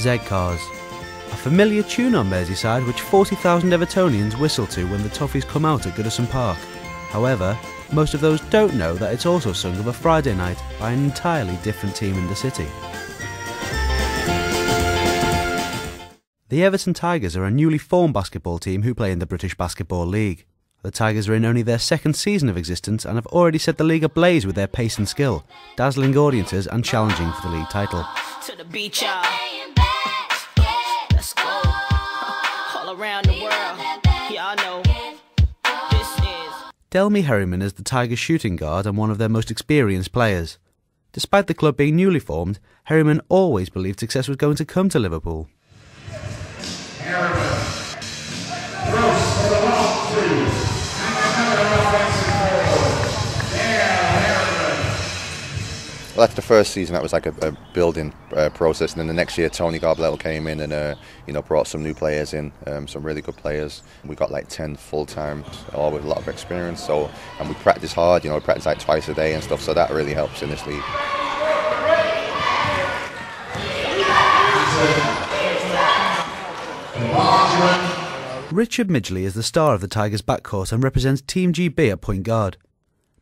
Z-Cars. A familiar tune on Merseyside which 40,000 Evertonians whistle to when the Toffees come out at Goodison Park. However, most of those don't know that it's also sung of a Friday night by an entirely different team in the city. The Everton Tigers are a newly formed basketball team who play in the British Basketball League. The Tigers are in only their second season of existence and have already set the league ablaze with their pace and skill, dazzling audiences and challenging for the league title. To the beach, y'all. Let's go. All around the world. Y'all know this is. Delmy Herriman is the Tigers' shooting guard and one of their most experienced players. Despite the club being newly formed, Herriman always believed success was going to come to Liverpool. Well, after the first season, that was like a building process, and then the next year, Tony Garbletto came in and brought some new players in, some really good players. We got like 10 full-time, all with a lot of experience. So, and we practice hard. We practice like twice a day and stuff. So that really helps in this league. Richard Midgley is the star of the Tigers' backcourt and represents Team GB at point guard.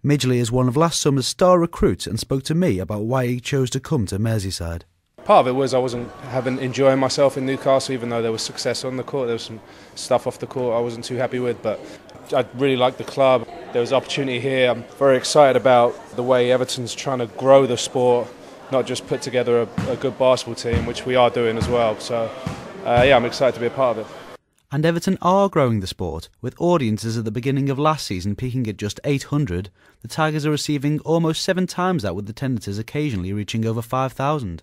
Midgley is one of last summer's star recruits and spoke to me about why he chose to come to Merseyside. Part of it was I wasn't enjoying myself in Newcastle, even though there was success on the court. There was some stuff off the court I wasn't too happy with, but I really liked the club. There was opportunity here. I'm very excited about the way Everton's trying to grow the sport, not just put together a good basketball team, which we are doing as well. So, I'm excited to be a part of it. And Everton are growing the sport, with audiences at the beginning of last season peaking at just 800. The Tigers are receiving almost 7 times that, with attendances occasionally reaching over 5,000.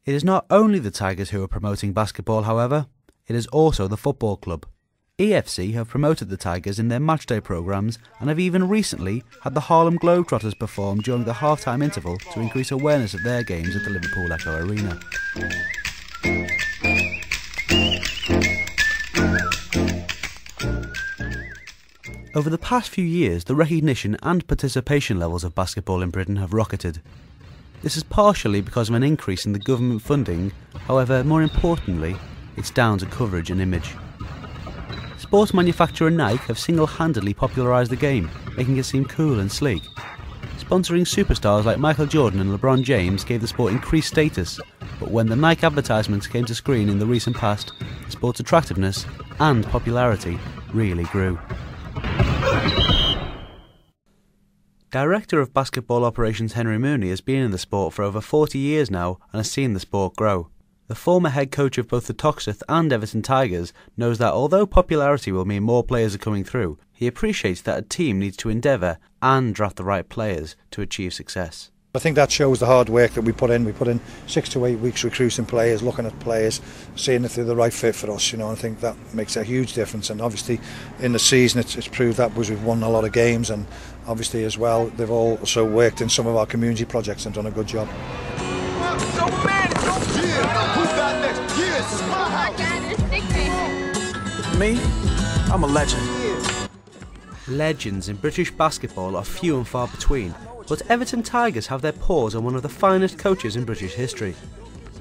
It is not only the Tigers who are promoting basketball, however, it is also the football club. EFC have promoted the Tigers in their matchday programmes and have even recently had the Harlem Globetrotters perform during the half-time interval to increase awareness of their games at the Liverpool Echo Arena. Over the past few years, the recognition and participation levels of basketball in Britain have rocketed. This is partially because of an increase in the government funding, however, more importantly, it's down to coverage and image. Sports manufacturer Nike have single-handedly popularised the game, making it seem cool and sleek. Sponsoring superstars like Michael Jordan and LeBron James gave the sport increased status, but when the Nike advertisements came to screen in the recent past, the sport's attractiveness and popularity really grew. Director of Basketball Operations Henry Mooney has been in the sport for over 40 years now and has seen the sport grow. The former head coach of both the Toxteth and Everton Tigers knows that although popularity will mean more players are coming through, he appreciates that a team needs to endeavour and draft the right players to achieve success. I think that shows the hard work that we put in. We put in 6 to 8 weeks recruiting players, looking at players, seeing if they're the right fit for us. I think that makes a huge difference. And obviously, in the season, it's proved that because we've won a lot of games. And obviously, as well, they've also worked in some of our community projects and done a good job. Me? I'm a legend. Legends in British basketball are few and far between. But Everton Tigers have their paws on one of the finest coaches in British history.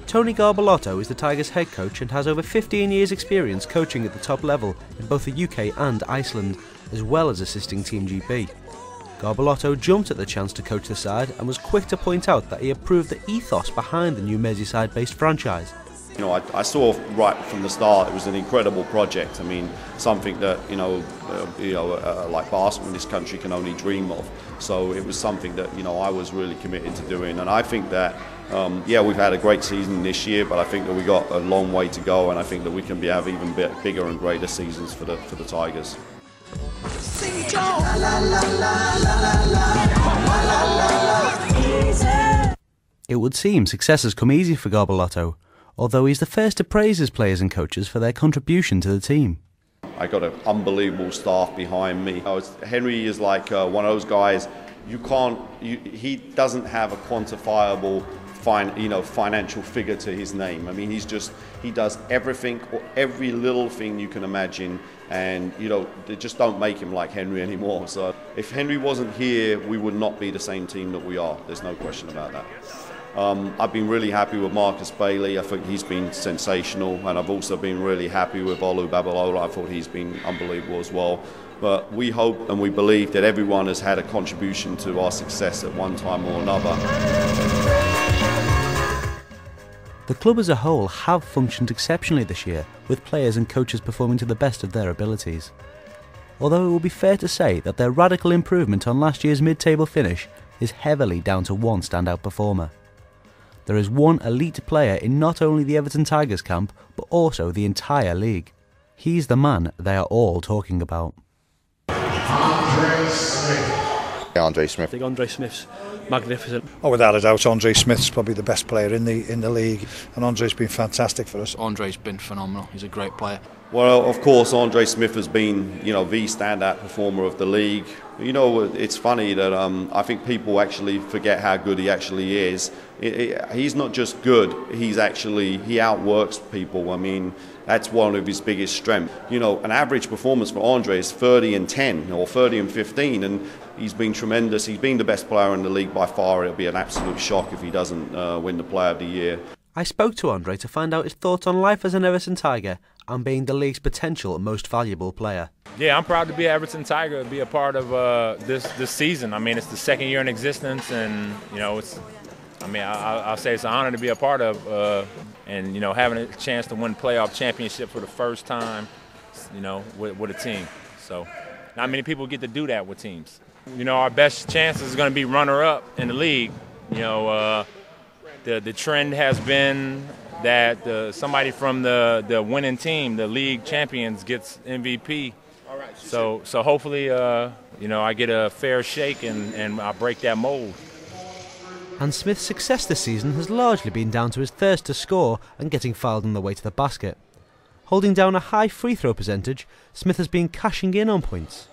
Tony Garbletto is the Tigers head coach and has over 15 years experience coaching at the top level in both the UK and Iceland, as well as assisting Team GB. Garbletto jumped at the chance to coach the side and was quick to point out that he approved the ethos behind the new Merseyside-based franchise. I saw right from the start it was an incredible project. I mean, something that like basketball in this country can only dream of. So it was something that I was really committed to doing, and I think that we've had a great season this year, but I think that we got a long way to go, and I think that we can have even bigger and greater seasons for the Tigers. It would seem success has come easy for Garbletto, although he's the first to praise his players and coaches for their contribution to the team. I got an unbelievable staff behind me. Henry is like one of those guys. He doesn't have a quantifiable financial figure to his name. I mean, he does everything, or every little thing you can imagine, and they just don't make him like Henry anymore. So if Henry wasn't here, we would not be the same team that we are. There's no question about that. I've been really happy with Marcus Bailey. I think he's been sensational, and I've also been really happy with Olu Babalola. I thought he's been unbelievable as well. But we hope and we believe that everyone has had a contribution to our success at one time or another. The club as a whole have functioned exceptionally this year, with players and coaches performing to the best of their abilities. Although it will be fair to say that their radical improvement on last year's mid-table finish is heavily down to one standout performer. There is one elite player in not only the Everton Tigers camp, but also the entire league. He's the man they are all talking about. Andre Smith. I think Andre Smith's magnificent. Oh, without a doubt, Andre Smith's probably the best player in the league, and Andre's been fantastic for us. Andre's been phenomenal. He's a great player. Well, of course, Andre Smith has been, the standout performer of the league. It's funny that I think people actually forget how good he actually is. He's not just good, he outworks people. I mean, that's one of his biggest strengths. An average performance for Andre is 30 and 10 or 30 and 15, and he's been tremendous. He's been the best player in the league by far. It'll be an absolute shock if he doesn't win the Player of the Year. I spoke to Andre to find out his thoughts on life as an Everton Tiger and being the league's potential most valuable player. Yeah, I'm proud to be an Everton Tiger, be a part of this season. I mean, it's the second year in existence, and I'll say it's an honor to be a part of, and having a chance to win playoff championship for the first time, with a team. So, not many people get to do that with teams. Our best chance is going to be runner-up in the league. The trend has been that somebody from the winning team, the league champions, gets MVP. So hopefully, I get a fair shake and I break that mold. And Smith's success this season has largely been down to his thirst to score and getting fouled on the way to the basket. Holding down a high free throw percentage, Smith has been cashing in on points.